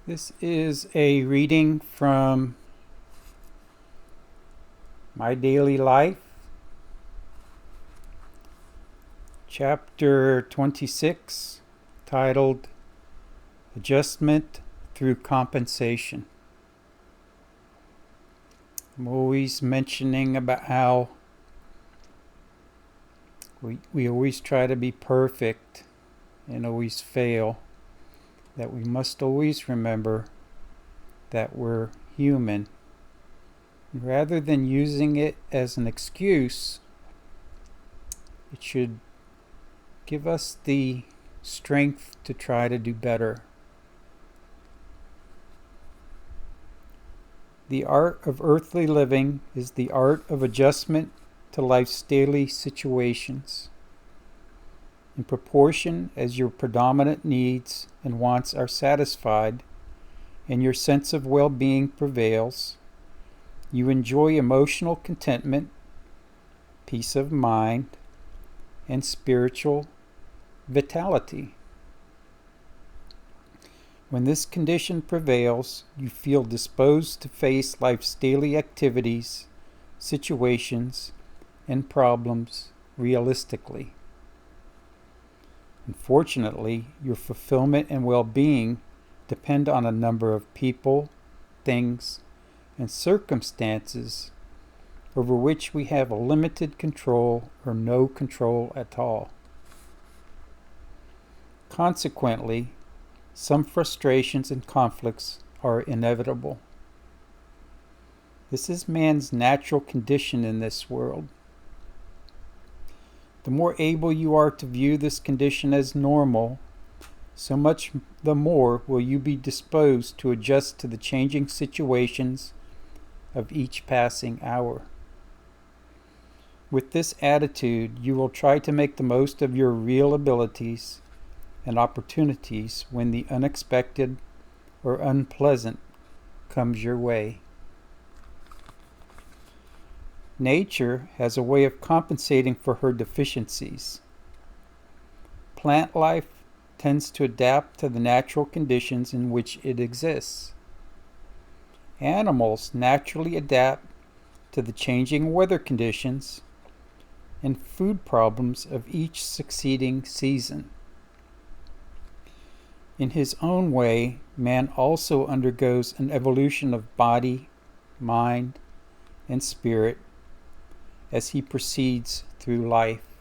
This is a reading from My Daily Life, chapter 26, titled Adjustment Through Compensation. I'm always mentioning about how we always try to be perfect and always fail, that we must always remember that we're human. Rather than using it as an excuse, it should give us the strength to try to do better. The art of earthly living is the art of adjustment to life's daily situations. In proportion as your predominant needs and wants are satisfied and your sense of well-being prevails, you enjoy emotional contentment, peace of mind, and spiritual vitality. When this condition prevails, you feel disposed to face life's daily activities, situations, and problems realistically. Unfortunately, your fulfillment and well-being depend on a number of people, things, and circumstances over which we have a limited control or no control at all. Consequently, some frustrations and conflicts are inevitable. This is man's natural condition in this world. The more able you are to view this condition as normal, so much the more will you be disposed to adjust to the changing situations of each passing hour. With this attitude, you will try to make the most of your real abilities and opportunities when the unexpected or unpleasant comes your way. Nature has a way of compensating for her deficiencies. Plant life tends to adapt to the natural conditions in which it exists. Animals naturally adapt to the changing weather conditions and food problems of each succeeding season. In his own way, man also undergoes an evolution of body, mind, and spirit as he proceeds through life.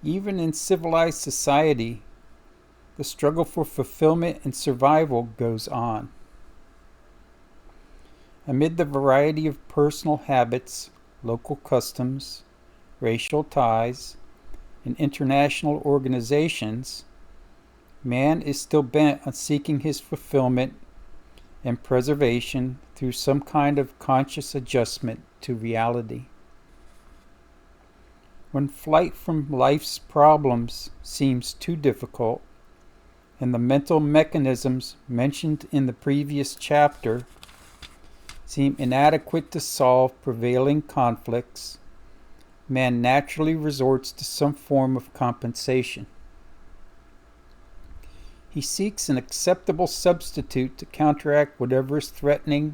Even in civilized society, the struggle for fulfillment and survival goes on. Amid the variety of personal habits, local customs, racial ties, and international organizations, man is still bent on seeking his fulfillment and preservation through some kind of conscious adjustment to reality. When flight from life's problems seems too difficult, and the mental mechanisms mentioned in the previous chapter seem inadequate to solve prevailing conflicts, man naturally resorts to some form of compensation. He seeks an acceptable substitute to counteract whatever is threatening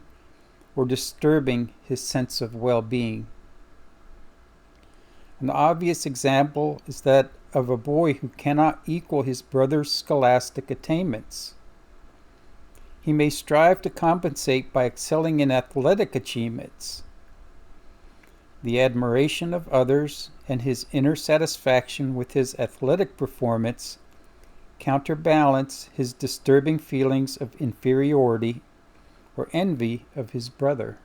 or disturbing his sense of well-being. An obvious example is that of a boy who cannot equal his brother's scholastic attainments. He may strive to compensate by excelling in athletic achievements. The admiration of others and his inner satisfaction with his athletic performance counterbalance his disturbing feelings of inferiority or envy of his brother.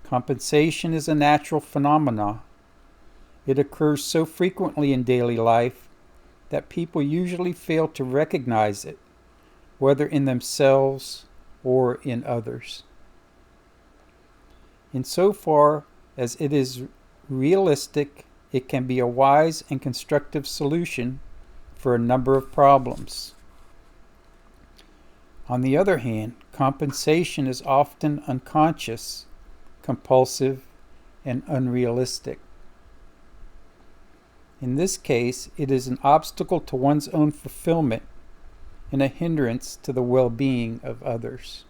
Compensation is a natural phenomenon. It occurs so frequently in daily life that people usually fail to recognize it, whether in themselves or in others. Insofar as it is realistic, it can be a wise and constructive solution for a number of problems. On the other hand, compensation is often unconscious, compulsive, and unrealistic. In this case, it is an obstacle to one's own fulfillment and a hindrance to the well-being of others.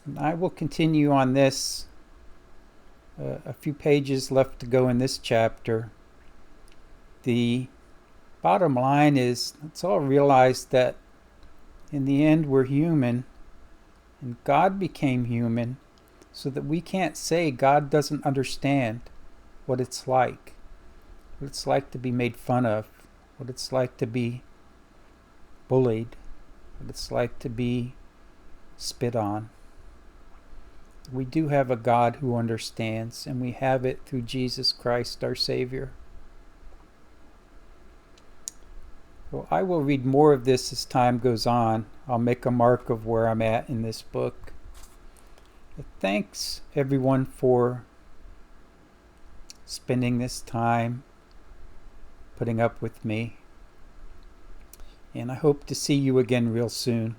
And I will continue on this. A few pages left to go in this chapter. The bottom line is, let's all realize that in the end we're human, and God became human so that we can't say God doesn't understand what it's like to be made fun of, what it's like to be bullied, what it's like to be spit on. We do have a God who understands, and we have it through Jesus Christ, our Savior. Well, I will read more of this as time goes on. I'll make a mark of where I'm at in this book. But thanks, everyone, for spending this time putting up with me. And I hope to see you again real soon.